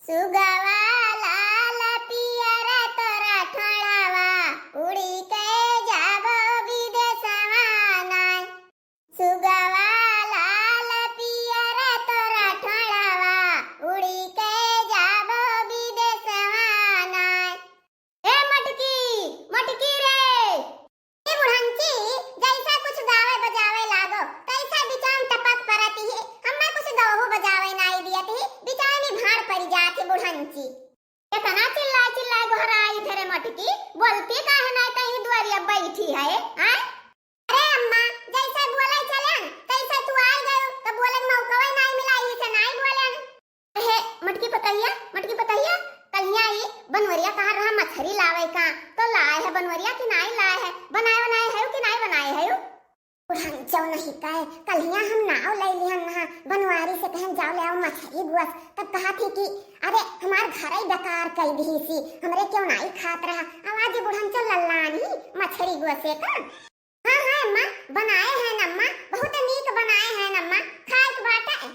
सुगवा लाल पियर तोरा ठोड़ावा उड़ी के जाबो विदेशवा नाय। सुगवा लाल पियर तोरा ठोड़ावा उड़ी के जाबो विदेशवा नाय। ए मटकी मटकी रे ए बुढ़ंची जैसा कुछ गावे बजावे लागो तैसा बिचान टपक परती है। हमें कुछ गवहु बजावे नाई दियती बिचानी भाड़ परी जाती बुढ़ंची। इतना चिल्लाए चिल्लाए घराई धरे मटकी बोलती काहे ना कहीं दुआरिया बैठी है हैं? अरे अम्मा जैसे बोले चलन तैसे तू आई गयो तो बोले मौका नहीं मिलाई से नहीं बोलन। हे मटकी पतैया कलिया ई बनवरिया कहा रहा मछली लावे का तो लाए है बनवरिया कि नहीं लाए है, बनाए है कि नहीं बनाए है। बुढ़ंचो नहीं कहे कलिया हम नाव ले लिहन ना बनवारी से कहन जाओ ले आओ मछली गुआस। तब कहा थी कि अरे हमार घर ही बेकार कई दी सी हमरे क्यों नहीं खात रहा। आवाज बुढ़ंचो लल्लानी मछली गुआस का। हाँ हाँ अम्मा बनाए हैं नम्मा बहुत नीक बनाए हैं नम्मा खाए के बाटे।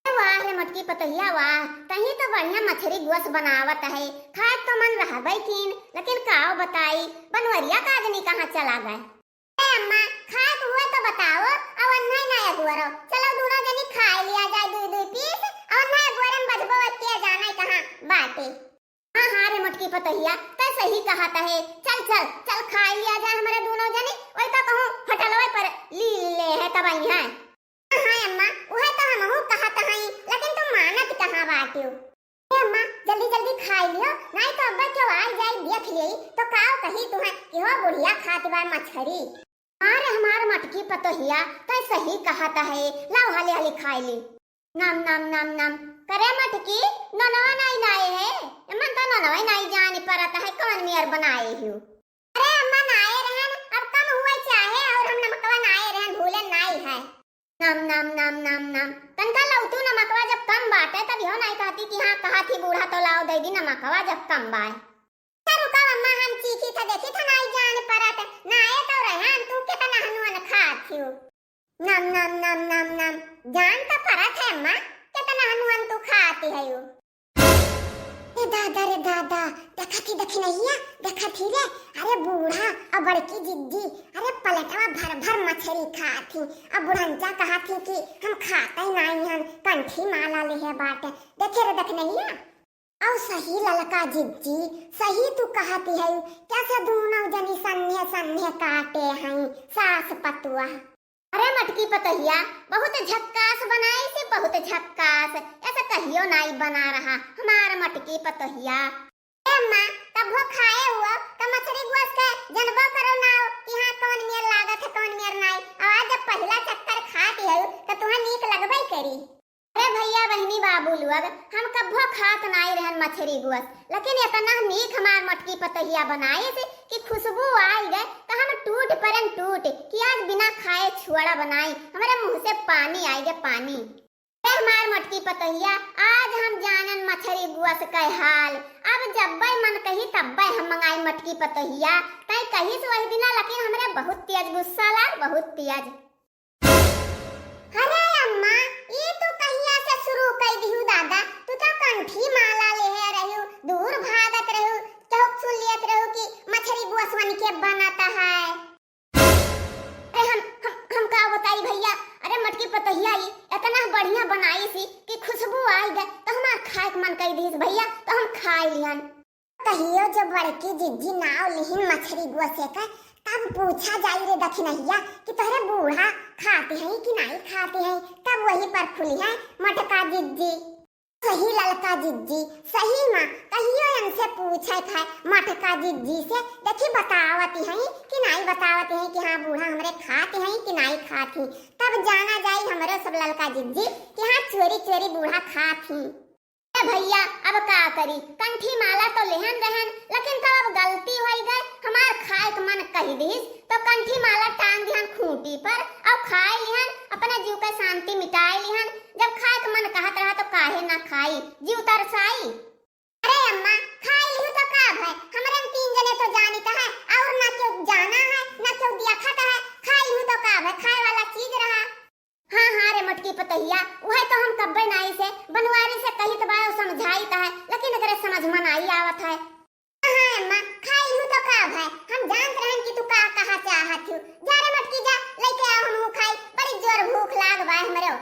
वाह रे मटकी पतैया वाह कहीं तो बढ़िया मछली गुआस बनावत है। खाए तो मन रहबे कीन लेकिन काओ बताई बनवरिया का आदमी कहाँ चला गए। अम्मा खाए को हुआ तो बताओ और नहीं नया गुआरो चलो दोनों जनी खा लिया जाए दो दो पीस और नया गुआरन बजबो किया जाना कहां बाटे। हां हां रे मटकी पतैया तो सही कहा है। चल चल चल खा लिया जाए हमारे दोनों जनी वही तो कहूं होटलवे पर ली ले है तब आई है। हां अम्मा वह तो हमहु कहत हई लेकिन तुम मानत कहां बाटियो। ए अम्मा जल्दी जल्दी खा लियो नहीं तो अब्बा क्यों आ जाए देख लेई तो काओ कही तुम्हें कि हो बुढ़िया खात बा मछली। अरे हमार मटकी पतोहिया तो सही कहता है लाओ हाले हाले खाई ली। नाम नाम नाम नाम करे मटकी ननवा नहीं लाए है मन तो ननवा नहीं जाने परता है कौन मियर बनाए हो। अरे अम्मा नाए रहन अब कम हुए चाहे और हम नमकवा नाए रहन भूले नहीं है। नाम नाम नाम नाम नाम तनका लाऊ तू नमकवा जब कम बाटे तब यो नहीं कहती कि हां कहा थी बूढ़ा तो लाओ दे दी नमकवा जब कम बाए। रुका अम्मा हम चीखी था देखी था नहीं जान परत नाए तो रहन तू के तना हनुन खाथियो। नाम नाम नाम नाम नाम जान तो परत है अम्मा के तना हनुन तू खाती है यो। ए दादा रे दादा देखी नहीं देखी रे अरे बूढ़ा और बड़की जिद्दी अरे पलटवा भर भर मछली खाती। अब बुढ़ंचा कहा थी कि हम खाते ही नहीं हम कंठी माला ले है बाट देखे रे देख नहीं और सही ललका जिज्जी सही तू कहती है कैसे दोनों जनी सन्ने सन्ने काटे हैं सास पतुआ। अरे मटकी पतैया बहुत झक्कास बनाई से बहुत झक्कास ऐसा कहियो नहीं बना रहा हमारा मटकी पतैया। अम्मा तब वो खाए हुआ तो मछली गुआस के जनबो करो ना कि हां कौन मेर लागत है कौन मेर नहीं आज जब पहला चक्कर खाती है तो तुम्हें नीक लगबे करी। अरे भैया बहनी बाबू लोग हम कभो खात नहीं रहन मछली गुआस लेकिन इतना नीक हमार मटकी पतैया बनाए से कि खुशबू आई गए तो हम टूट परन टूट कि आज बिना खाए छुआड़ा बनाई हमारे मुंह से पानी आई गए पानी। अरे हमार मटकी पतैया आज हम जानन मछली गुआस का हाल। अब जब्बे मन कही तब्बे हम मंगाई मटकी पतैया कहीं कही से वही दिना लेकिन हमरे बहुत तेज गुस्सा लाग बहुत तेज। अरे अम्मा ये तो कहिया से शुरू कर दिहु दादा तू तो कंठी माला ले रहियो दूर भागत रहियो चौक सुन लियत रहियो कि मछली गुआसवन के बनाता है। अरे हम का बताई भैया अरे मटकी पतैया ई इतना बढ़िया बनाई सी कि खुशबू आई गए तो हमार खाए मन कर दी भैया तो हम खा लियन। कहियो जो बड़की जिज्जी नाव लिहिन मछली गुआसे का तब पूछा जाई रे दखी नहिया कि तोहरे बूढ़ा खाते हैं कि नहीं खाते हैं तब वही पर खुली है मटका जिज्जी सही ललका जिज्जी सही माँ कहियो इनसे पूछे था मटका जिज्जी से देखी बतावती हैं कि नहीं बतावती हैं कि हाँ बूढ़ा हमरे खाते हैं कि नहीं खाती तब जाना जाए हमारे सब ललका जिज्जी कि हाँ चोरी चोरी बूढ़ा खाती। भैया अब का करी कंठी माला तो लेहन रहन लेकिन तब अब गलती हो गई हमार खाए के मन कही दीस तो कंठी माला टांग दिहन खूंटी पर और खाए लिहन अपने जीव का शांति मिटाए लिहन। जब खाए के मन कहत रहा तो काहे ना खाई जीव तरसाई। अरे अम्मा खाए लिहु तो का है हमरे तीन जने तो जानी है और ना क्यों जाना है ना क्यों देखत है खाए लिहु तो का है खाए वाला चीज रहा। हाँ हाँ रे मटकी पतैया वह तो हम कब्बे नाई से बनवारी से कही तो बायो समझाई है वाह मरो